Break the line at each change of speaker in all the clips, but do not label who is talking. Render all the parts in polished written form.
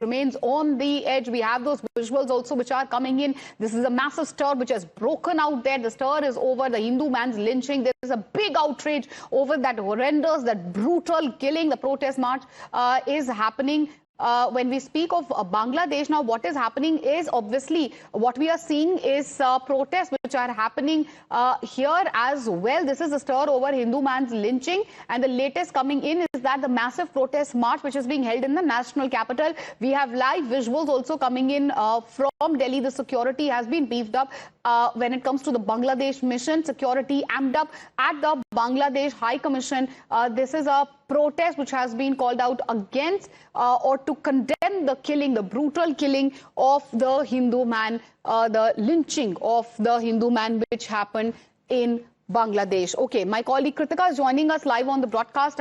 remains on the edge. We have those visuals also which are coming in. This is a massive stir which has broken out there. The stir is over the Hindu man's lynching. There is a big outrage over that horrendous, that brutal killing. The protest march is happening. When we speak of Bangladesh now, what is happening is obviously what we are seeing is protests which are happening here as well. This is a stir over Hindu man's lynching, and the latest coming in is that the massive protest march which is being held in the national capital. We have live visuals also coming in from Delhi. The security has been beefed up when it comes to the Bangladesh mission. Security amped up at the Bangladesh High Commission. This is a protest which has been called out against or to condemn the killing, the brutal killing of the Hindu man, the lynching of the Hindu man which happened in Bangladesh. Okay, my colleague Kritika is joining us live on the broadcast.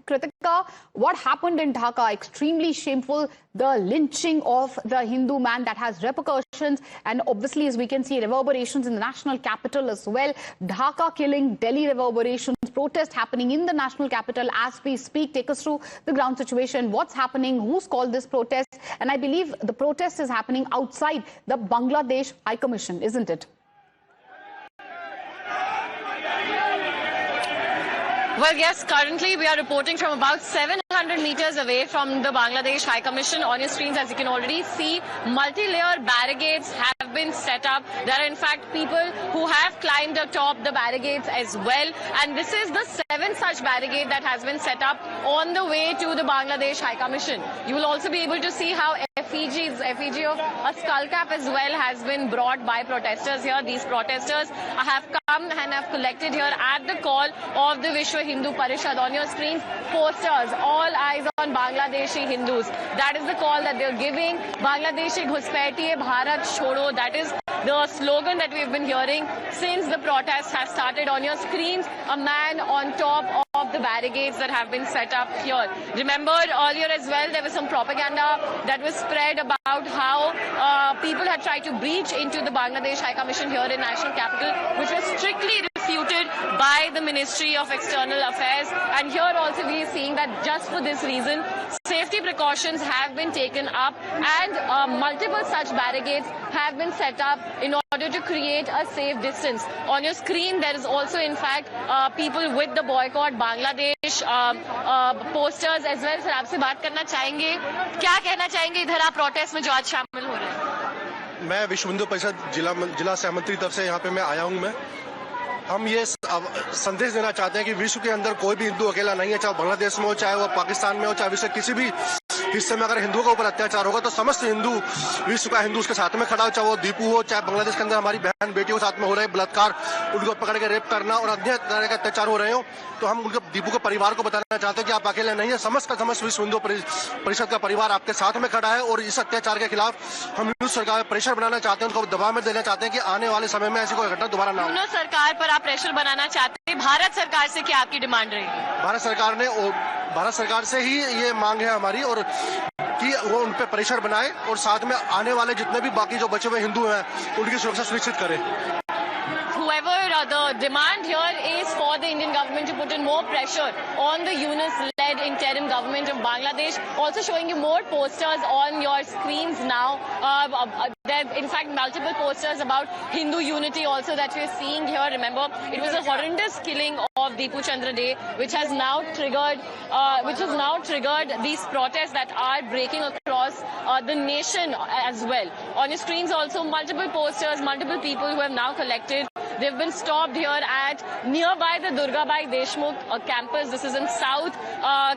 Kritika, what happened in Dhaka? Extremely shameful, the lynching of the Hindu man that has repercussions, and obviously, as we can see, reverberations in the national capital as well. Dhaka killing, Delhi reverberations, protest happening in the national capital as we speak. Take us through the ground situation. What's happening? Who's called this protest? And I believe the protest is happening outside the Bangladesh High Commission, isn't it?
Well, yes, currently we are reporting from about 700 meters away from the Bangladesh High Commission. On your screens, as you can already see, multi-layer barricades have been set up. There are in fact people who have climbed atop the barricades as well. And this is the 7th such barricade that has been set up on the way to the Bangladesh High Commission. You will also be able to see how effigy of a skull cap as well has been brought by protesters here. These protesters have come and have collected here at the call of the Vishwa Hindu Parishad. On your screens, posters, all eyes on Bangladeshi Hindus. That is the call that they're giving. Bangladeshi Ghuspaiye Bharat Chodo. That is the slogan that we've been hearing since the protest has started. On your screens, a man on top of the barricades that have been set up here. Remember earlier as well, there was some propaganda that was spread about how people had tried to breach into the Bangladesh High Commission here in National Capital, which was strictly refuted by the Ministry of External Affairs. And here also we are seeing that just for this reason, safety precautions have been taken up and multiple such barricades have been set up in order to create a safe distance. On your screen, there is also in fact people with the boycott Bangladesh posters as well. Sir, आपसे बात करना चाहेंगे, क्या कहना चाहेंगे इधर आप protest में जो आज शामिल हो रहे हैं?
मैं विश्व हिंदू परिषद जिला सहमंत्री तरफ से यहाँ पे मैं आया हूँ। हम ये संदेश देना चाहते हैं कि विश्व के अंदर कोई भी हिंदू अकेला नहीं है, चाहे बांग्लादेश में हो, चाहे वो पाकिस्तान में हो, चाहे विश्व किसी भी हिस्से में अगर हिंदुओं के ऊपर अत्याचार होगा तो समस्त हिंदू, विश्व का हिंदू उसके साथ में खड़ा हो, चाहे वो दीपू हो, चाहे बांग्लादेश के अंदर हमारी बहन बेटियों के साथ में हो रहे बलात्कार, उनको पकड़ के रेप करना और अन्य तरह के अत्याचार हो रहे हो, तो हम उनके दीपू के परिवार को बताना चाहते हैं कि आप अकेले नहीं है। समस्त का समस्त विश्व हिंदू परिषद का परिवार आपके साथ में खड़ा है और इस अत्याचार के खिलाफ हम हिंदू सरकार पर प्रेशर बनाना चाहते हैं, उनको दबाव में देना चाहते हैं कि आने वाले समय में ऐसी कोई घटना दोबारा ना हो।
सरकार पर आप प्रेशर बनाना चाहते हैं, भारत सरकार से क्या आपकी डिमांड रहेगी?
भारत सरकार से ही ये मांग है हमारी, और कि वो उन पे प्रेशर बनाए और साथ में आने वाले जितने भी बाकी जो बचे हुए हिंदू हैं उनकी सुरक्षा सुनिश्चित करें।
However, the demand here is for the Indian government to put in more pressure on the Yunus-led interim government of Bangladesh. Also showing you more posters on your screens now. There are in fact multiple posters about Hindu unity also that we're seeing here. Remember, it was a horrendous killing of Deepu Chandra Day, which has now triggered these protests that are breaking across the nation as well. On your screens also multiple posters, multiple people who have now collected. They've been stopped here at nearby the Durgabai Deshmukh campus. This is in South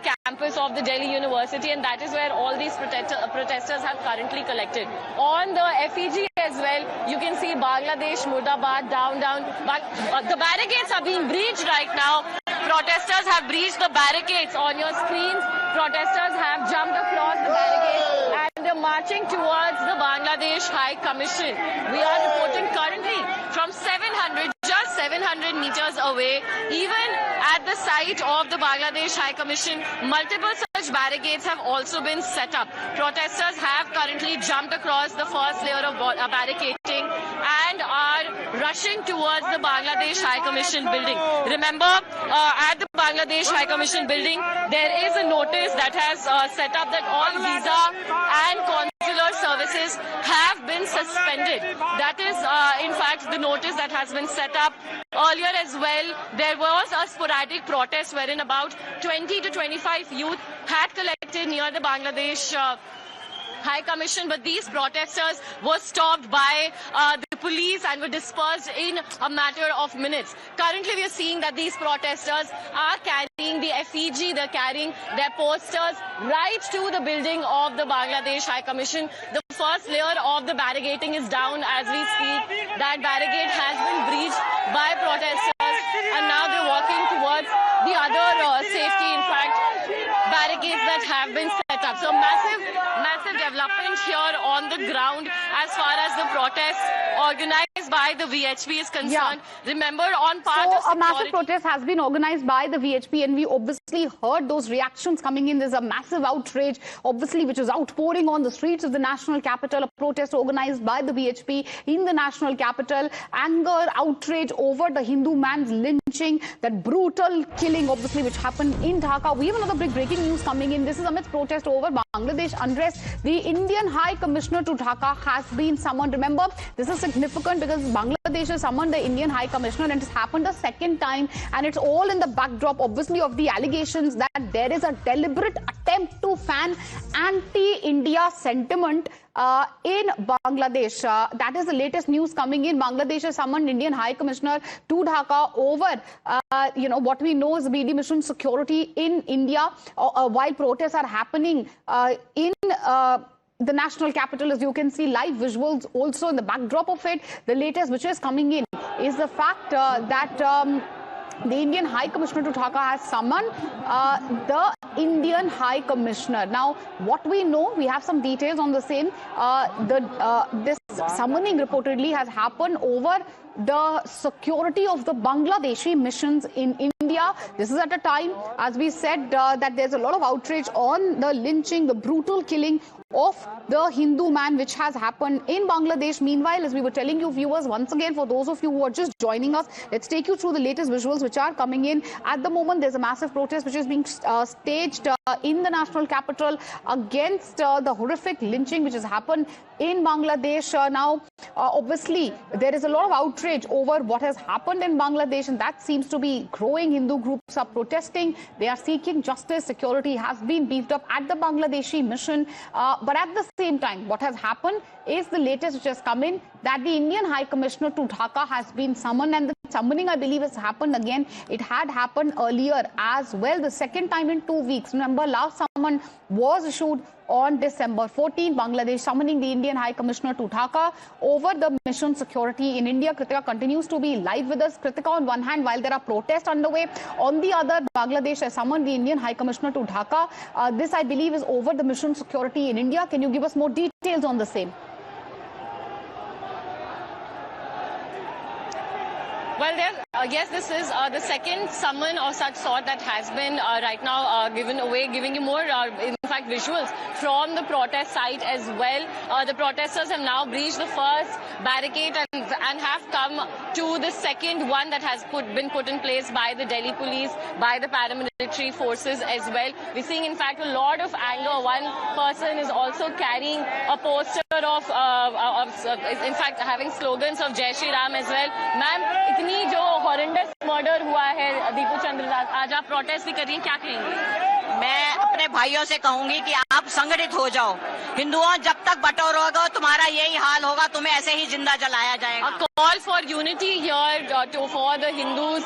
campus of the Delhi University, and that is where all these protesters have currently collected. On the FEG as well, you can see Bangladesh, Murdabad, down. The barricades are being breached right now. Protesters have breached the barricades. On your screens, protesters have jumped across the barricades and they're marching towards the Bangladesh High Commission. We are reporting currently from just 700 meters away. Even at the site of the Bangladesh High Commission, multiple such barricades have also been set up. Protesters have currently jumped across the first layer of barricading and are rushing towards the Bangladesh High Commission building. Remember, at the Bangladesh High Commission building, there is a notice that has set up that all visa suspended. That is, in fact, the notice that has been set up. Earlier as well, there was a sporadic protest wherein about 20 to 25 youth had collected near the Bangladesh High Commission, but these protesters were stopped by the police and were dispersed in a matter of minutes. Currently, we are seeing that these protesters are carrying the effigy, they're carrying their posters right to the building of the Bangladesh High Commission. The first layer of the barricading is down as we speak. That barricade has been breached by protesters, and now they're walking towards the other safety, in fact, barricades that have been set up. So massive development here on the ground as far as the protest organized by the VHP is concerned. Yeah. Remember, on part of security, a
massive protest has been organized by the VHP, and we obviously heard those reactions coming in. There's a massive outrage, obviously, which is outpouring on the streets of the national capital. A protest organized by the VHP in the national capital. Anger, outrage over the Hindu man's lynching, that brutal killing, obviously, which happened in Dhaka. We have another big breaking news coming in. This is amidst protest over Bangladesh unrest. The Indian High Commissioner to Dhaka has been summoned. Remember, this is significant because Bangladesh has summoned the Indian High Commissioner, and it's happened a second time, and it's all in the backdrop, obviously, of the allegations that there is a deliberate attempt to fan anti-India sentiment in Bangladesh. That is the latest news coming in. Bangladesh has summoned Indian High Commissioner to Dhaka over, what we know is BD mission security in India, while protests are happening in the national capital. As you can see, live visuals also in the backdrop of it. The latest which is coming in is the fact that the Indian High Commissioner to Dhaka has summoned the Indian High Commissioner. Now, what we know, we have some details on the same. This summoning reportedly has happened over the security of the Bangladeshi missions in India. This is at a time, as we said, that there's a lot of outrage on the lynching, the brutal killing of the Hindu man, which has happened in Bangladesh. Meanwhile, as we were telling you, viewers, once again, for those of you who are just joining us, let's take you through the latest visuals which are coming in. At the moment, there's a massive protest which is being staged in the national capital against the horrific lynching which has happened in Bangladesh. Now, obviously, there is a lot of outrage over what has happened in Bangladesh, and that seems to be growing. Hindu groups are protesting. They are seeking justice. Security has been beefed up at the Bangladeshi mission. But at the same time, what has happened is the latest which has come in, that the Indian High Commissioner to Dhaka has been summoned, and the summoning, I believe, has happened again. It had happened earlier as well, the second time in 2 weeks. Remember, last summon was issued on December 14, Bangladesh summoning the Indian High Commissioner to Dhaka over the mission security in India. Kritika continues to be live with us. Kritika, on one hand, while there are protests underway, on the other, Bangladesh has summoned the Indian High Commissioner to Dhaka. This, I believe, is over the mission security in India. Can you give us more details on the same?
Well, yes, this is the second summon of such sort that has been right now given away, giving you more, in fact, visuals from the protest site as well. The protesters have now breached the first barricade and have come to the second one that has been put in place by the Delhi police, by the paramilitary forces as well. We're seeing, in fact, a lot of anger. One person is also carrying a poster of in fact, having slogans of Jai Shri Ram as well. Ma'am, इतनी जो horrendous murder हुआ है दीपू चंद्र दास, आज आप protest भी कर रही हैं, क्या कहेंगे?
मैं अपने भाइयों से कहूंगी कि आप संगठित हो जाओ। हिंदुओं, जब तक बटोरोगे तुम्हारा यही हाल होगा, तुम्हें ऐसे ही जिंदा जलाया जाएगा।
A call for unity here for the Hindus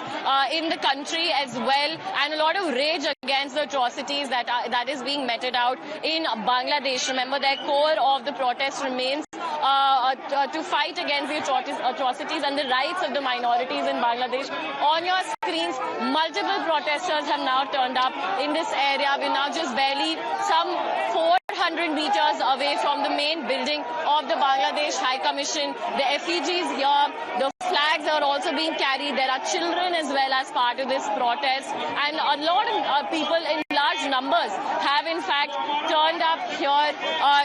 in the country as well, and a lot of rage against the atrocities that is being meted out in Bangladesh. Remember, their core of the protest remains to fight against the atrocities and the rights of the minorities in Bangladesh. On your screens, multiple protesters have now turned up in this area. We're now just barely some 400 meters away from the main building of the Bangladesh High Commission. The effigies here, the flags are also being carried. There are children as well as part of this protest, and a lot of people in large numbers have in fact turned up here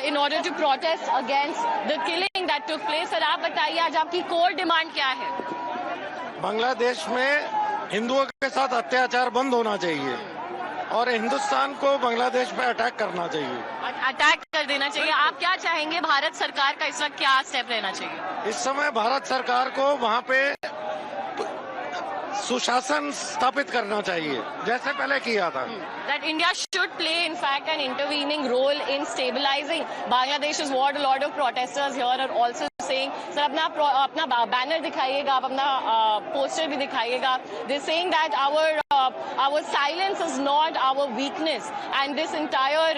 in order to protest against the killing that took place. Sir, आप बताइए आज आपकी core demand क्या है?
बांग्लादेश में हिंदुओं के साथ अत्याचार बंद होना चाहिए और हिंदुस्तान को बांग्लादेश पे अटैक करना चाहिए।
अटैक
कर देना चाहिए। आप क्या चाहेंगे, भारत सरकार का इस वक्त क्या स्टेप लेना चाहिए?
इस समय भारत सरकार को वहाँ पे सुशासन स्थापित करना चाहिए, जैसे पहले किया था।
That India should play, in fact, an intervening role in stabilizing Bangladesh is what a lot of protesters here are also saying. Sir, अपना बैनर दिखाइएगा, आप अपना पोस्टर भी दिखाइएगा. They're saying that our silence is not our weakness, and this entire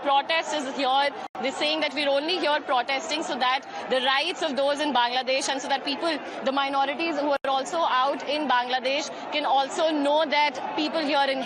protest is here. They're saying that we're only here protesting so that the rights of those in Bangladesh and so that people, the minorities who are also out in Bangladesh, can also know that people here in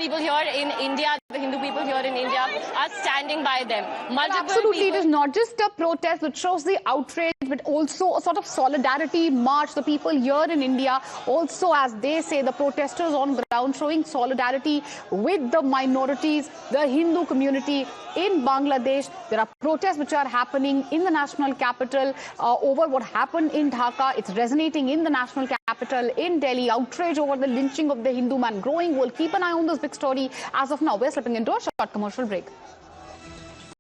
people here in India, the Hindu people here in India are standing by them.
Absolutely, it is not just a protest which shows the outrage, but also a sort of solidarity march. The people here in India also, as they say, the protesters on ground showing solidarity with the minorities, the Hindu community in Bangladesh. There are protests which are happening in the national capital over what happened in Dhaka. It's resonating in the national capital in Delhi. Outrage over the lynching of the Hindu man growing. We'll keep an eye on this big story. As of now, we're slipping into a short commercial break.